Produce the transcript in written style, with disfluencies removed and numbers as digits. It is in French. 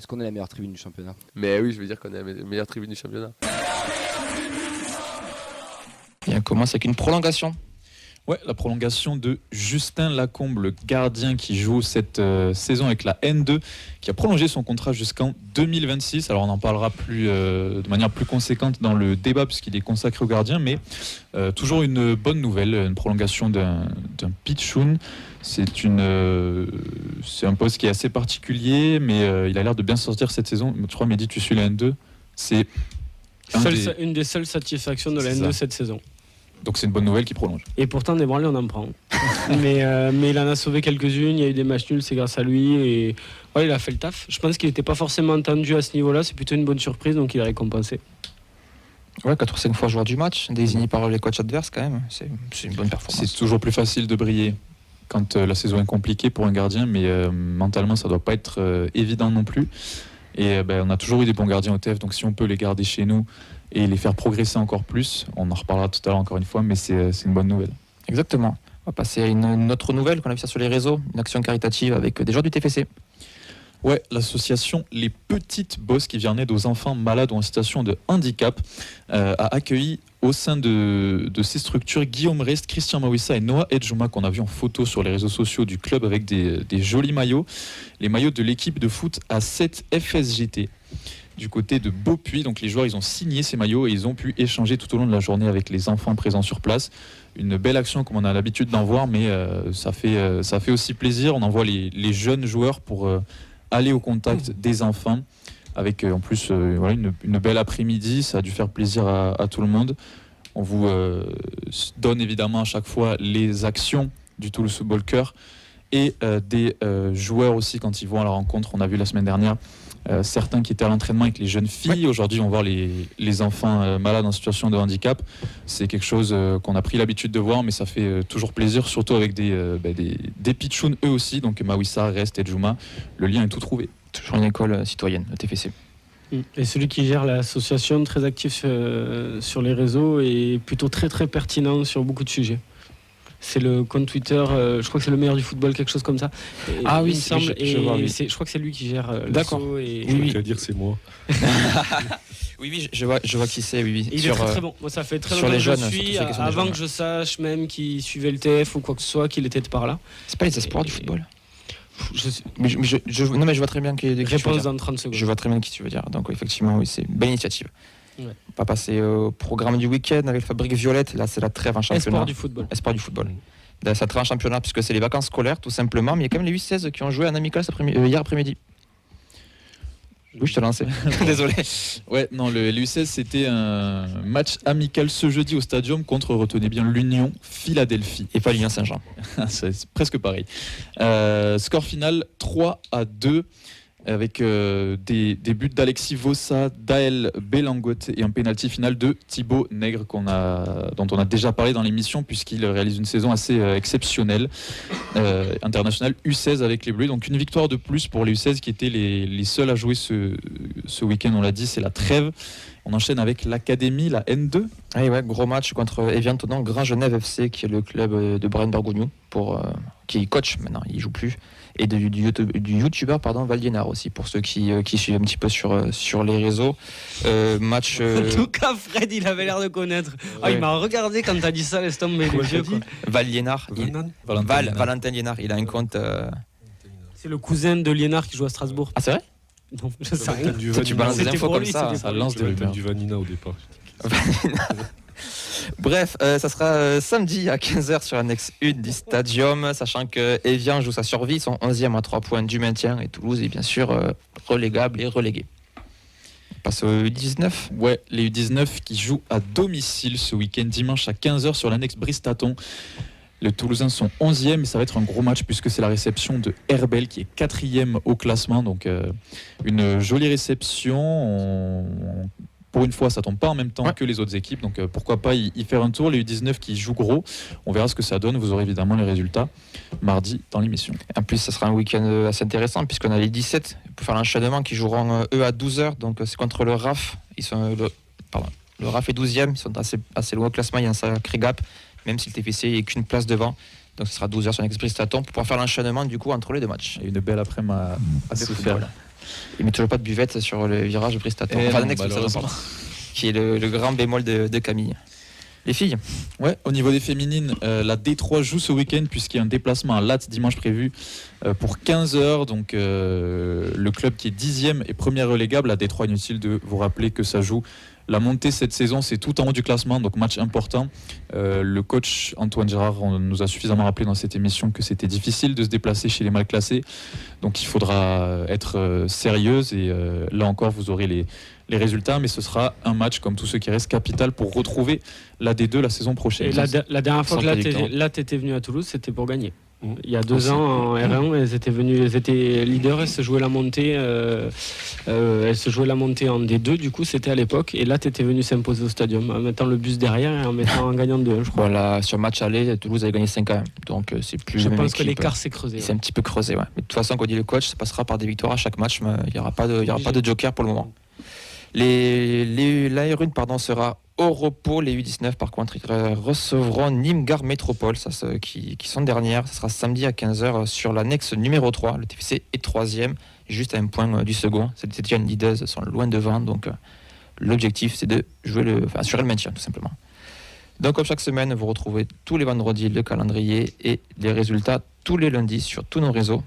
Est-ce qu'on est la meilleure tribune du championnat ? Mais oui, je veux dire qu'on est la meilleure tribune du championnat. Et on commence avec une prolongation. Ouais, la prolongation de Justin Lacombe, le gardien qui joue cette saison avec la N2, qui a prolongé son contrat jusqu'en 2026. Alors on en parlera de manière plus conséquente dans le débat puisqu'il est consacré au gardien, mais toujours une bonne nouvelle, une prolongation d'un pitchoun. C'est un poste qui est assez particulier, mais il a l'air de bien sortir cette saison. Je crois, Mehdi, tu suis la N2. C'est une des seules satisfactions de la N2 cette saison. Donc c'est une bonne nouvelle qui prolonge. Et pourtant, des branlées, on en prend. mais il en a sauvé quelques-unes, il y a eu des matchs nuls, c'est grâce à lui. Et ouais, il a fait le taf. Je pense qu'il n'était pas forcément entendu à ce niveau-là, c'est plutôt une bonne surprise, donc il est récompensé. Ouais, 4 ou 5 fois joueur du match, désigné par les coachs adverses quand même. C'est une bonne performance. C'est toujours plus facile de briller quand la saison est compliquée pour un gardien, mais mentalement, ça ne doit pas être évident non plus. Et on a toujours eu des bons gardiens au TF, donc si on peut les garder chez nous et les faire progresser encore plus, on en reparlera tout à l'heure encore une fois, mais c'est une bonne nouvelle. Exactement. On va passer à une autre nouvelle qu'on a vu ça sur les réseaux, une action caritative avec des joueurs du TFC. Ouais, l'association Les Petites Bosses qui vient en aide aux enfants malades ou en situation de handicap a accueilli au sein de ces structures Guillaume Rest, Christian Mawissa et Noah Edjouma qu'on a vu en photo sur les réseaux sociaux du club avec des jolis maillots, les maillots de l'équipe de foot A7 FSJT. Du côté de Beaupuy, donc les joueurs ils ont signé ces maillots et ils ont pu échanger tout au long de la journée avec les enfants présents sur place. Une belle action comme on a l'habitude d'en voir, mais ça fait aussi plaisir. On envoie les jeunes joueurs pour aller au contact des enfants avec en plus une belle après-midi. Ça a dû faire plaisir à tout le monde. On vous donne évidemment à chaque fois les actions du Toulouse Football Club et des joueurs aussi quand ils vont à la rencontre. On a vu la semaine dernière certains qui étaient à l'entraînement avec les jeunes filles. Aujourd'hui, on voit les enfants malades en situation de handicap. C'est quelque chose qu'on a pris l'habitude de voir, mais ça fait toujours plaisir, surtout avec des pitchouns eux aussi. Donc Mawissa, Rest et Djouma, le lien est tout trouvé. Toujours une école citoyenne, le TFC. Et celui qui gère l'association, très actif sur les réseaux et plutôt très très pertinent sur beaucoup de sujets. C'est le compte Twitter, je crois que c'est le meilleur du football, quelque chose comme ça. Et, ah oui, il me semble, je crois que c'est lui qui gère D'accord. l'asso. Et... Je veux dire c'est moi. oui, je vois qui c'est. Oui. Il est très très bon. Moi, ça fait très sur longtemps les que jeunes, je suis, avant que je sache même qu'il suivait le TF ou quoi que ce soit, qu'il était de par là. C'est pas les espoirs du football. Mais je vois très bien qui réponse dans 30 secondes. Je vois très bien qui tu veux dire. Donc effectivement, oui, c'est une belle initiative. Ouais. On va passer au programme du week-end avec Fabrique Violette. Là, c'est la trêve en championnat. Espoir du football. Ça trêve en championnat puisque c'est les vacances scolaires tout simplement. Mais il y a quand même les 8-16 qui ont joué en amical hier après-midi. Oui, je te lançais. Désolé. Ouais, non, le LU16 c'était un match amical ce jeudi au Stadium contre, retenez bien, l'Union Philadelphie. Et pas l'Union Saint-Jean. C'est presque pareil. Score final 3-2 avec des buts d'Alexis Vossa, d'Ael Belangote et un pénalty final de Thibaut Nègre dont on a déjà parlé dans l'émission puisqu'il réalise une saison assez exceptionnelle, internationale U16 avec les Bleus. Donc une victoire de plus pour les U16 qui étaient les seuls à jouer ce week-end, on l'a dit, c'est la trêve. On enchaîne avec l'Académie, la N2. Ah ouais, gros match contre Evian Tonan, Grand Genève FC qui est le club de Brian Bergogneau qui coach maintenant, il joue plus. Et du youtubeur Valdienar aussi pour ceux qui suivent un petit peu sur les réseaux. Match. En tout cas, Fred, il avait l'air de connaître. Ouais. Il m'a regardé quand t'as dit ça, laisse tomber les yeux. Valdienar. Valentin Liénard. Il a un compte. C'est le cousin de Liénard qui joue à Strasbourg. Ah, c'est vrai? Non, je sais rien. Tu balances des infos comme ça. Ça lance des rumeurs. Du Vanina au départ. Bref, ça sera samedi à 15h sur l'annexe 1 du Stadium, sachant que Evian joue sa survie, son 11e à 3 points du maintien, et Toulouse est bien sûr relégable et relégué. On passe au U19. Ouais, les U19 qui jouent à domicile ce week-end, dimanche à 15h sur l'annexe Bristaton. Les Toulousains sont 11e et ça va être un gros match puisque c'est la réception de Herbel qui est 4e au classement. Donc une jolie réception. Pour une fois, ça tombe pas en même temps que les autres équipes, donc pourquoi pas y faire un tour. Les U19 qui jouent gros, on verra ce que ça donne. Vous aurez évidemment les résultats mardi dans l'émission. En plus, ça sera un week-end assez intéressant puisqu'on a les 17 pour faire l'enchaînement qui joueront eux à 12h. Donc c'est contre le RAF. Le RAF est 12e, ils sont assez loin au classement, il y a un sacré gap, même si le TFC n'est qu'une place devant. Donc ce sera 12h sur l'Express Staton pour pouvoir faire l'enchaînement du coup entre les deux matchs. Et une belle après-midi à se faire. Il met toujours pas de buvette sur le virage de Pristaton. Eh Enfin, non, d'annexe Pristaton, malheureusement. pardon. Qui est le grand bémol de Camille. Les filles, Ouais, au niveau des féminines, la D3 joue ce week-end puisqu'il y a un déplacement à Latte dimanche prévu pour 15h. Donc le club qui est 10e et premier relégable, la D3, inutile de vous rappeler que ça joue la montée cette saison, c'est tout en haut du classement, donc match important. Le coach Antoine Gérard nous a suffisamment rappelé dans cette émission que c'était difficile de se déplacer chez les mal classés. Donc il faudra être sérieuse et là encore vous aurez les résultats, mais ce sera un match comme tous ceux qui restent capital pour retrouver la D2 la saison prochaine. Et la dernière fois Sans que prédicteur. là, tu étais venu à Toulouse, c'était pour gagner. Mmh. Il y a 2 Aussi. ans en R1, elles étaient leaders, elles se jouaient la montée, elles se jouaient la montée en D2, du coup c'était à l'époque. Et là, tu étais venu s'imposer au stadium en mettant le bus derrière et en gagnant 2-1, je crois. voilà, sur match aller, Toulouse avait gagné 5-1. Donc c'est plus Je la même pense que équipe. l'écart s'est creusé. C'est un petit peu creusé. Ouais. Mais de toute façon, quand dit le coach, ça passera par des victoires à chaque match. Mais il n'y aura pas de joker pour le moment. La R1 sera au repos. Les U19, par contre, ils recevront Nîmes Gare Métropole, qui sont dernières. Ça sera samedi à 15h sur l'annexe numéro 3. Le TFC est 3e, juste à un point du second. Ces déjà une leaders sont loin devant. Donc l'objectif, c'est de assurer le maintien, tout simplement. Donc, comme chaque semaine, vous retrouvez tous les vendredis le calendrier et les résultats tous les lundis sur tous nos réseaux.